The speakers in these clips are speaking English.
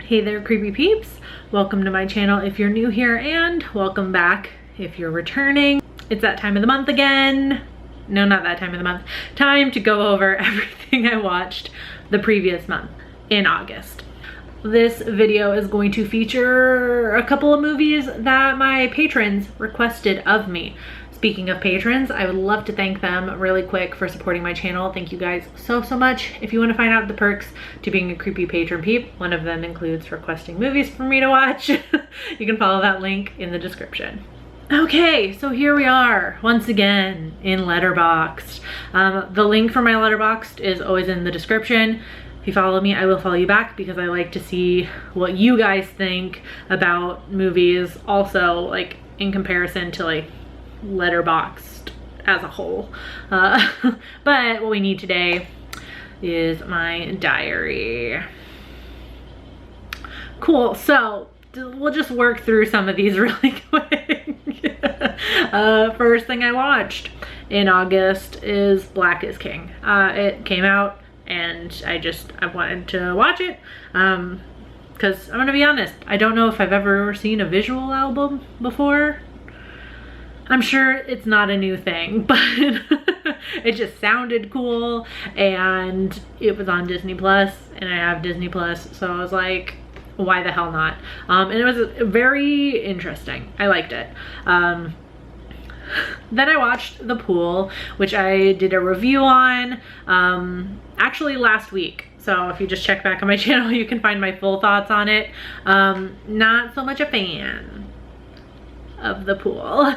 Hey there, creepy peeps. Welcome to my channel if you're new here, and welcome back if you're returning. It's that time of the month again. No, not that time of the month. Time to go over everything I watched the previous month in August. This video is going to feature a couple of movies that my patrons requested of me. Speaking of patrons, I would love to thank them really quick for supporting my channel. Thank you guys so much. If you want to find out the perks to being a creepy patron peep, one of them includes requesting movies for me to watch. You can follow that link in the description. Okay, so here we are once again in Letterboxd. The link for my Letterboxd is always in the description. If you follow me, I will follow you back because I like to see what you guys think about movies, also like in comparison to like Letterboxd as a whole. But what we need today is my diary. Cool, so we'll just work through some of these really quick. First thing I watched in August is Black is King. It came out and I wanted to watch it because I'm gonna be honest, I don't know if I've ever seen a visual album before. I'm sure it's not a new thing, but it just sounded cool, and it was on Disney Plus, and I have Disney Plus, so I was like, why the hell not? And it was very interesting. I liked it. Then I watched The Pool, which I did a review on actually last week. So if you just check back on my channel, you can find my full thoughts on it. Not so much a fan of The Pool.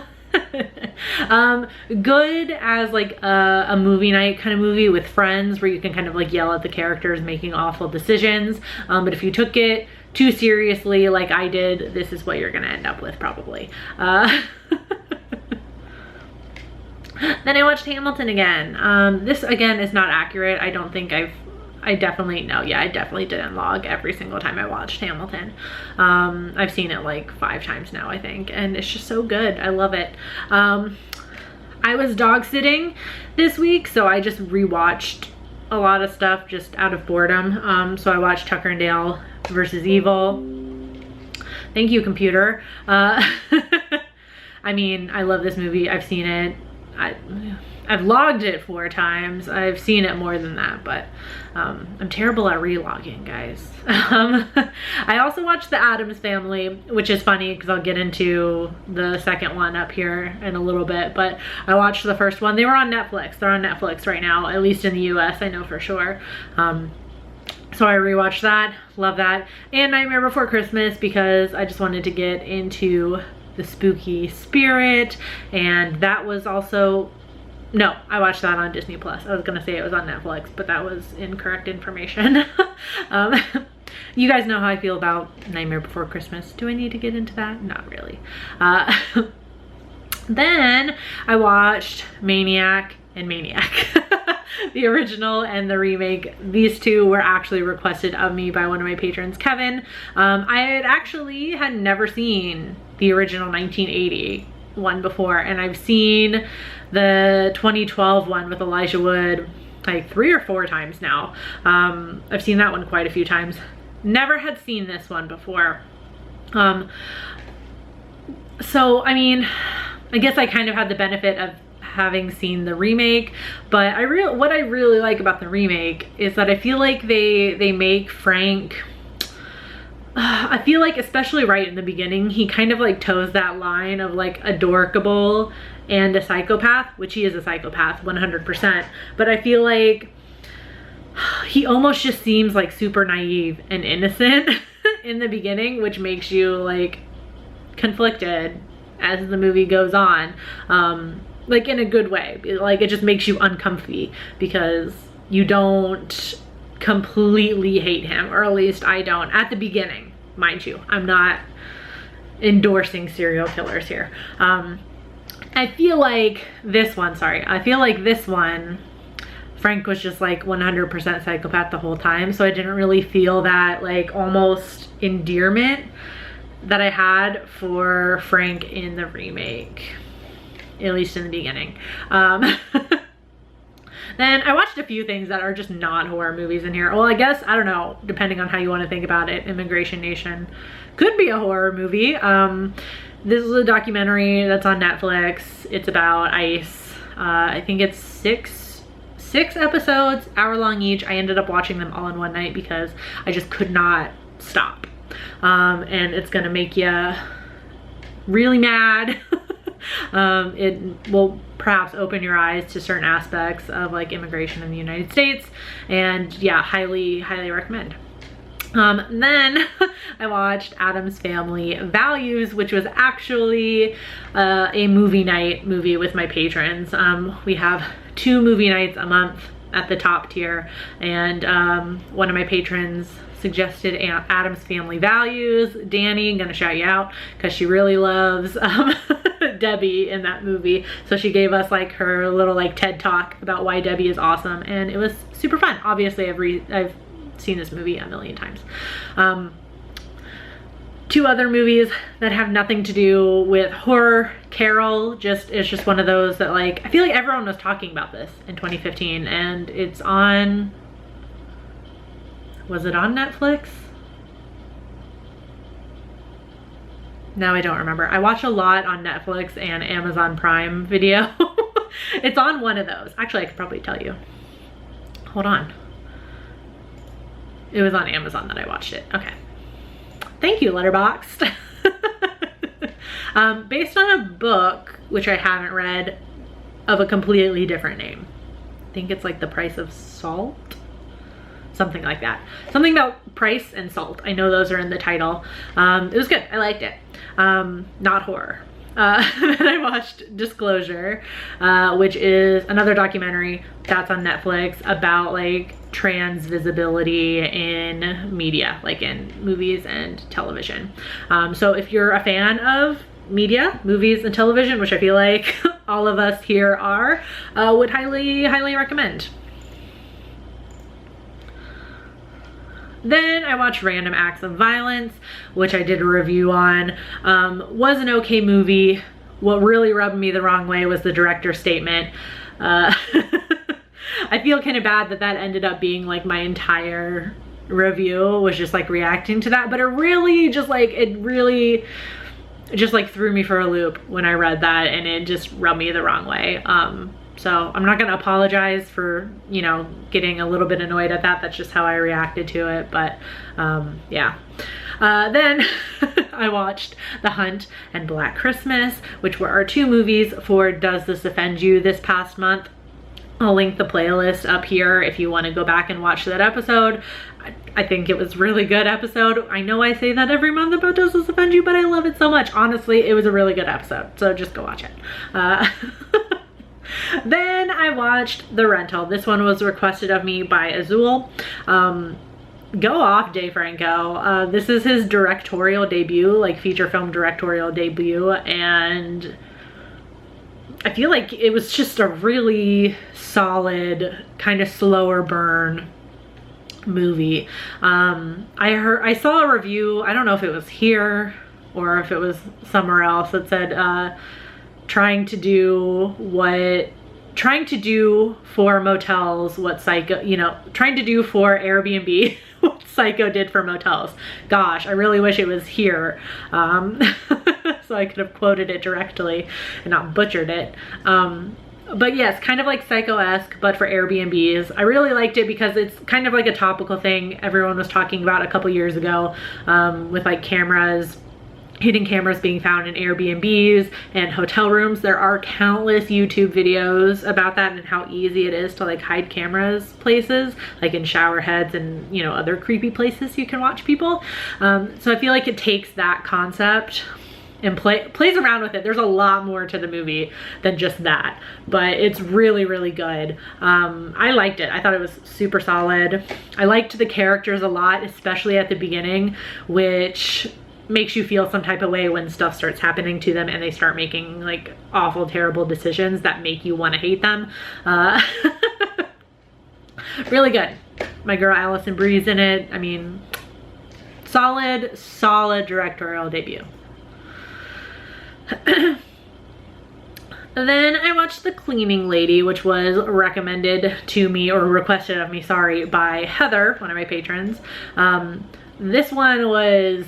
Good as like a movie night kind of movie with friends where you can kind of like yell at the characters making awful decisions, but if you took it too seriously like I did, this is what you're gonna end up with probably. Then I watched Hamilton again. This again is not accurate. I don't think I definitely didn't log every single time I watched Hamilton. I've seen it like 5 times now, I think, and it's just so good. I love it. I was dog sitting this week, so I just rewatched a lot of stuff just out of boredom. So I watched Tucker and Dale versus Evil. Thank you, computer. I mean, I love this movie. I've seen it. I've logged it 4 times. I've seen it more than that, but I'm terrible at re-logging, guys. I also watched The Addams Family, which is funny because I'll get into the second one up here in a little bit, but I watched the first one. They were on Netflix. They're on Netflix right now, at least in the US, I know for sure. So I rewatched that, love that. And Nightmare Before Christmas because I just wanted to get into the spooky spirit, and that was also, no, I watched that on Disney Plus. I was gonna say it was on Netflix, but that was incorrect information. You guys know how I feel about Nightmare Before Christmas. Do I need to get into that? Not really. Then I watched Maniac and Maniac. The original and the remake. These two were actually requested of me by one of my patrons, Kevin. I had never seen the original 1980 one before, and I've seen the 2012 one with Elijah Wood like 3 or 4 times now. I've seen that one quite a few times. Never had seen this one before. So I mean, I guess I kind of had the benefit of having seen the remake, but what I really like about the remake is that I feel like they make Frank, I feel like especially right in the beginning, he kind of like toes that line of like adorkable and a psychopath, which he is a psychopath 100%, but I feel like he almost just seems like super naive and innocent in the beginning, which makes you like conflicted as the movie goes on. Like in a good way, like it just makes you uncomfy because you don't completely hate him, or at least I don't at the beginning, mind you. I'm not endorsing serial killers here. I feel like this one, Frank was just like 100% psychopath the whole time, so I didn't really feel that like almost endearment that I had for Frank in the remake, at least in the beginning. Then I watched a few things that are just not horror movies in here. Well, I guess, I don't know, depending on how you want to think about it, Immigration Nation could be a horror movie. This is a documentary that's on Netflix. It's about ICE. I think it's six episodes, hour long each. I ended up watching them all in one night because I just could not stop. And it's gonna make you really mad. It will perhaps open your eyes to certain aspects of like immigration in the United States, and yeah, highly recommend. Then I watched Addams Family Values, which was actually a movie night movie with my patrons. We have 2 movie nights a month at the top tier, and one of my patrons suggested Addams Family Values. Danny, I'm gonna shout you out because she really loves Debbie in that movie, so she gave us like her little like TED talk about why Debbie is awesome, and it was super fun. Obviously I've seen this movie a million times. 2 other movies that have nothing to do with horror. Carol is just one of those that like, I feel like everyone was talking about this in 2015, and it's on, was it on Netflix? No, I don't remember. I watch a lot on Netflix and Amazon Prime Video. It's on one of those. Actually, I could probably tell you. Hold on. It was on Amazon that I watched it. Okay. Thank you, Letterboxd. Based on a book, which I haven't read, of a completely different name. I think it's like The Price of Salt? Something like that. Something about price and salt. I know those are in the title. It was good. I liked it. Not horror. Then I watched Disclosure, which is another documentary that's on Netflix about like trans visibility in media, like in movies and television. So if you're a fan of media, movies and television, which I feel like all of us here are, would highly recommend. Then I watched Random Acts of Violence, which I did a review on. Was an okay movie. What really rubbed me the wrong way was the director's statement. I feel kind of bad that ended up being like my entire review, was just like reacting to that, but it really just threw me for a loop when I read that, and it just rubbed me the wrong way. So I'm not gonna apologize for, you know, getting a little bit annoyed at that. That's just how I reacted to it, but yeah. Then I watched The Hunt and Black Christmas, which were our 2 movies for Does This Offend You this past month. I'll link the playlist up here if you want to go back and watch that episode. I think it was a really good episode. I know I say that every month about Does This Offend You, but I love it so much. Honestly, it was a really good episode, so just go watch it. Then I watched The Rental. This one was requested of me by Azul. Go off, Dave Franco. This is his directorial debut, like feature film directorial debut, and I feel like it was just a really solid, kind of slower burn movie. I saw a review, I don't know if it was here or if it was somewhere else, that said trying to do for motels what Psycho, you know, trying to do for Airbnb what Psycho did for motels. Gosh, I really wish it was here, so I could have quoted it directly and not butchered it. But yes, kind of like Psycho-esque, but for Airbnbs. I really liked it because it's kind of like a topical thing everyone was talking about a couple years ago, with like hidden cameras being found in Airbnbs and hotel rooms. There are countless YouTube videos about that and how easy it is to like hide cameras places, like in shower heads and, you know, other creepy places you can watch people. So I feel like it takes that concept and plays around with it. There's a lot more to the movie than just that, but it's really good. I liked it. I thought it was super solid. I liked the characters a lot, especially at the beginning, which makes you feel some type of way when stuff starts happening to them and they start making like awful, terrible decisions that make you want to hate them. Really good. My girl Allison Brie's in it. I mean, solid directorial debut. Then I watched The Cleaning Lady, which was recommended to me, or requested of me, sorry, by Heather, one of my patrons. This one was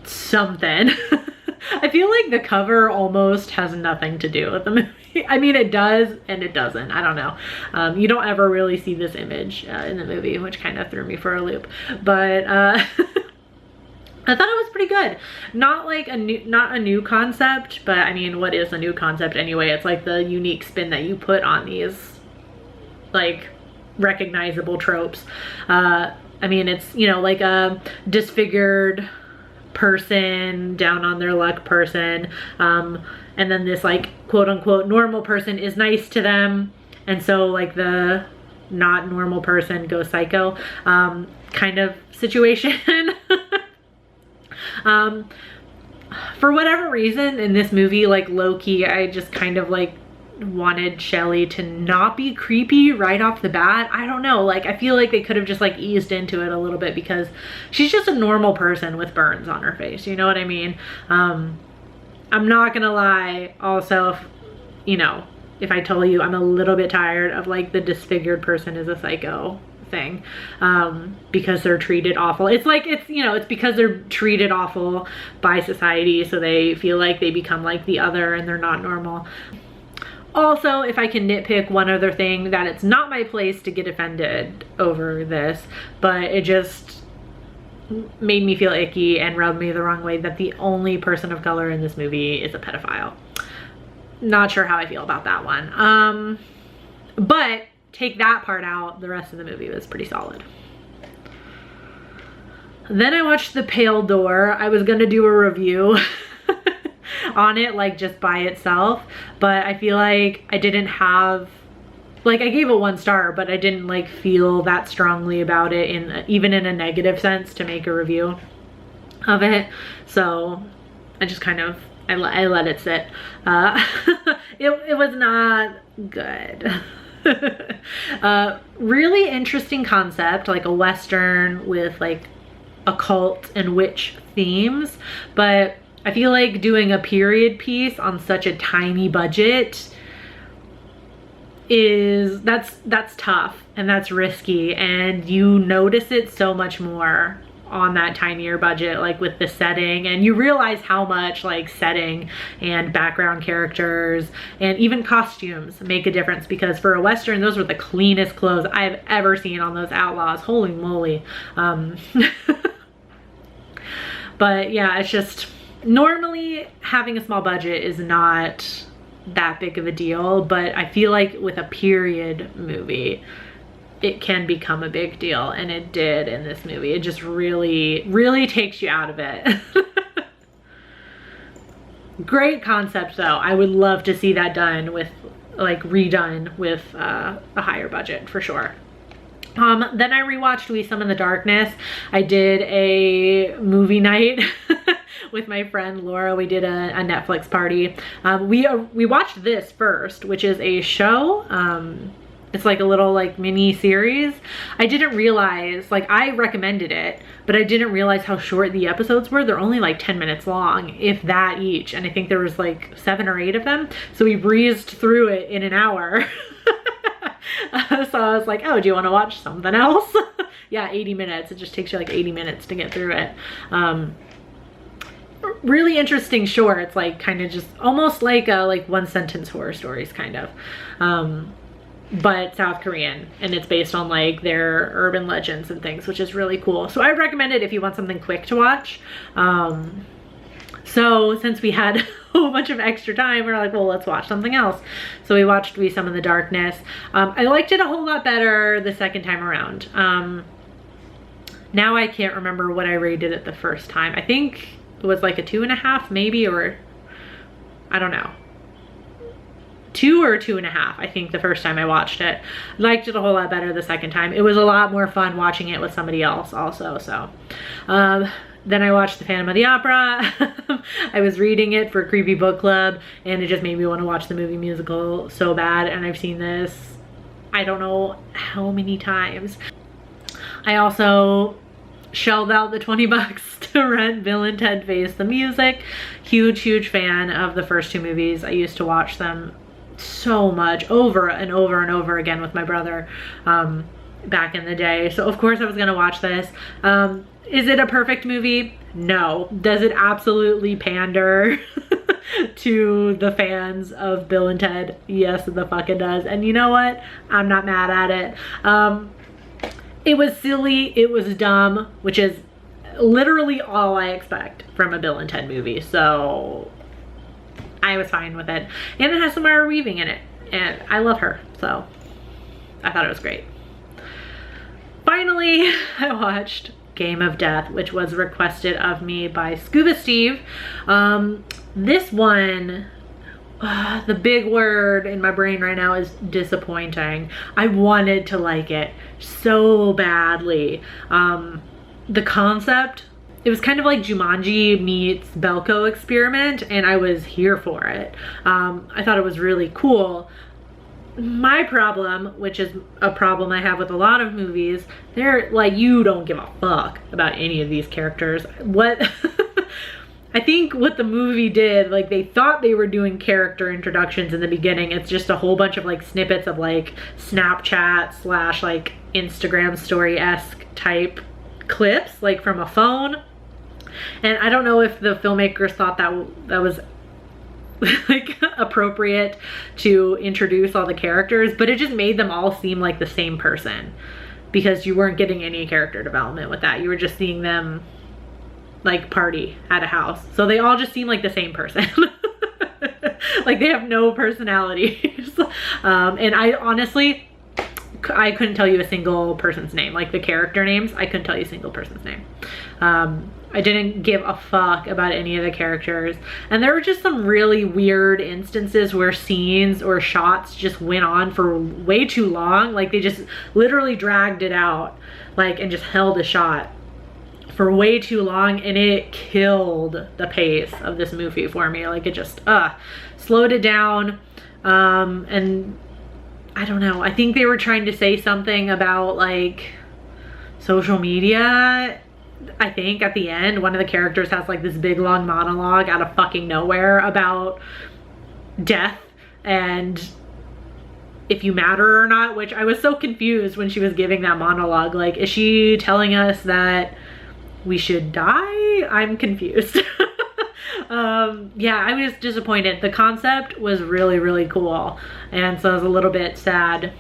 something. I feel like the cover almost has nothing to do with the movie. I mean, it does and it doesn't. I don't know. You don't ever really see this image in the movie, which kind of threw me for a loop. But I thought it was pretty good. Not like not a new concept, but I mean, what is a new concept anyway? It's like the unique spin that you put on these like recognizable tropes. I mean, it's, you know, like a disfigured person, down on their luck person, and then this like quote unquote normal person is nice to them, and so like the not normal person goes psycho kind of situation. For whatever reason in this movie, like low-key, I just kind of like wanted Shelley to not be creepy right off the bat. I don't know, like I feel like they could have just like eased into it a little bit, because she's just a normal person with burns on her face, you know what I mean? I'm not gonna lie, also, you know, if I told you I'm a little bit tired of like the disfigured person is a psycho thing, because they're treated awful. It's like, it's, you know, it's because they're treated awful by society, so they feel like they become like the other and they're not normal. Also, if I can nitpick one other thing, that it's not my place to get offended over this, but it just made me feel icky and rubbed me the wrong way that the only person of color in this movie is a pedophile. Not sure how I feel about that one. But take that part out, the rest of the movie was pretty solid. Then I watched The Pale Door. I was gonna do a review on it, like just by itself, but I feel like I didn't have, like I gave it 1 star, but I didn't like feel that strongly about it, in even in a negative sense, to make a review of it. So I just kind of, I let it sit. It was not good. Really interesting concept, like a Western with like occult and witch themes, but I feel like doing a period piece on such a tiny budget is, that's tough and that's risky, and you notice it so much more on that tinier budget, like with the setting, and you realize how much like setting and background characters and even costumes make a difference, because for a Western, those were the cleanest clothes I've ever seen on those outlaws. Holy moly. But yeah, it's just, normally having a small budget is not that big of a deal, but I feel like with a period movie, it can become a big deal, and it did in this movie. It just really takes you out of it. Great concept though. I would love to see that done with, like redone with a higher budget for sure. Then I rewatched We Summon the Darkness. I did a movie night with my friend Laura. We did a Netflix party. We watched this first, which is a show. It's like a little like mini series. I didn't realize, like I recommended it, but I didn't realize how short the episodes were. They're only like 10 minutes long, if that each. And I think there was like 7 or 8 of them. So we breezed through it in an hour. So I was like, oh, do you want to watch something else? Yeah, 80 minutes. It just takes you like 80 minutes to get through it. Really interesting shorts, like kind of just almost like a one sentence horror stories kind of. But South Korean, and it's based on like their urban legends and things, which is really cool. So I recommend it if you want something quick to watch. So since we had a whole bunch of extra time, we we're like, well, let's watch something else. So we watched We Summon the Darkness. I liked it a whole lot better the second time around. Now I can't remember what I rated it the first time. I think it was like a 2.5 maybe, or I don't know. 2 or 2.5, I think, the first time I watched it. Liked it a whole lot better the second time. It was a lot more fun watching it with somebody else also, so. Then I watched The Phantom of the Opera. I was reading it for Creepy Book Club, and it just made me want to watch the movie musical so bad, and I've seen this I don't know how many times. I also shelled out the 20 bucks to rent Bill and Ted Face the Music. Huge fan of the first two movies. I used to watch them so much, over and over and over again with my brother back in the day. So of course I was gonna watch this. Is it a perfect movie? No. Does it absolutely pander to the fans of Bill and Ted? Yes, the fuck it does. And you know what? I'm not mad at it. It was silly, it was dumb, which is literally all I expect from a Bill and Ted movie. So I was fine with it. And it has Samara Weaving in it, and I love her, so I thought it was great. Finally, I watched Game of Death, which was requested of me by Scuba Steve. This one, the big word in my brain right now is disappointing. I wanted to like it so badly. The concept, it was kind of like Jumanji meets Belko Experiment, and I was here for it. I thought it was really cool. My problem, which is a problem I have with a lot of movies, they're like, you don't give a fuck about any of these characters. What I think what the movie did, like, they thought they were doing character introductions in the beginning. It's just a whole bunch of like snippets of like Snapchat / like Instagram story-esque type clips, like from a phone. And I don't know if the filmmakers thought that was like appropriate to introduce all the characters, but it just made them all seem like the same person, because you weren't getting any character development with that. You were just seeing them like party at a house. So they all just seem like the same person. Like they have no personalities. And I honestly, I couldn't tell you a single person's name. Like the character names, I couldn't tell you a single person's name. I didn't give a fuck about any of the characters. And there were just some really weird instances where scenes or shots just went on for way too long. Like they just literally dragged it out, like, and just held a shot for way too long, and it killed the pace of this movie for me. Like it just slowed it down. And I don't know, I think they were trying to say something about like social media. I think at the end, one of the characters has like this big long monologue out of fucking nowhere about death and if you matter or not, which I was so confused when she was giving that monologue. Like, is she telling us that we should die? I'm confused. Yeah, I was disappointed. The concept was really cool, and so I was a little bit sad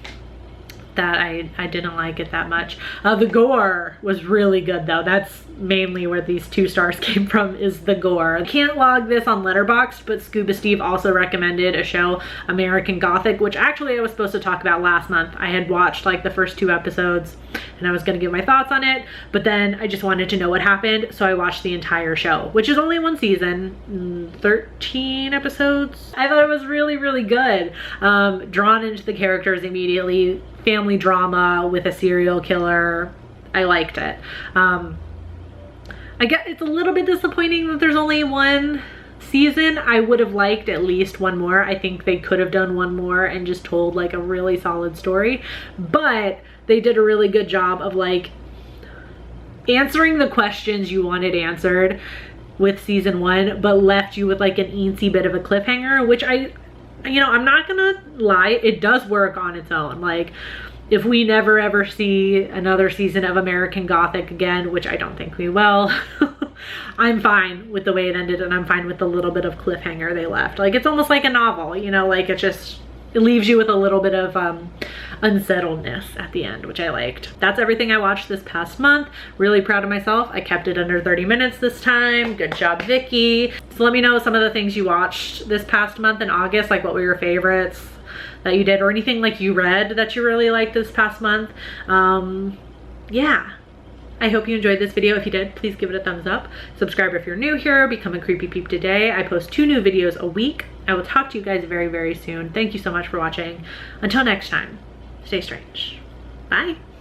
that I didn't like it that much. The gore was really good though. That's mainly where these 2 stars came from, is the gore. I can't log this on Letterboxd, but Scuba Steve also recommended a show, American Gothic, which actually I was supposed to talk about last month. I had watched like the first 2 episodes and I was gonna give my thoughts on it, but then I just wanted to know what happened, so I watched the entire show, which is only 1 season, 13 episodes. I thought it was really good. Drawn into the characters immediately. Family drama with a serial killer. I liked it. I guess it's a little bit disappointing that there's only 1 season. I would have liked at least 1 more. I think they could have done 1 more and just told like a really solid story, but they did a really good job of like answering the questions you wanted answered with season 1, but left you with like an eensy bit of a cliffhanger, which you know, I'm not gonna lie, it does work on its own. Like, if we never ever see another season of American Gothic again, which I don't think we will, I'm fine with the way it ended, and I'm fine with the little bit of cliffhanger they left. Like, it's almost like a novel, you know, like it leaves you with a little bit of unsettledness at the end, which I liked. That's everything I watched this past month. Really proud of myself. I kept it under 30 minutes this time. Good job, Vicky. So let me know some of the things you watched this past month in August, like what were your favorites that you did, or anything like you read that you really liked this past month. Yeah. I hope you enjoyed this video. If you did, please give it a thumbs up. Subscribe if you're new here. Become a Creepy Peep today. I post 2 new videos a week. I will talk to you guys very soon. Thank you so much for watching. Until next time, stay strange. Bye.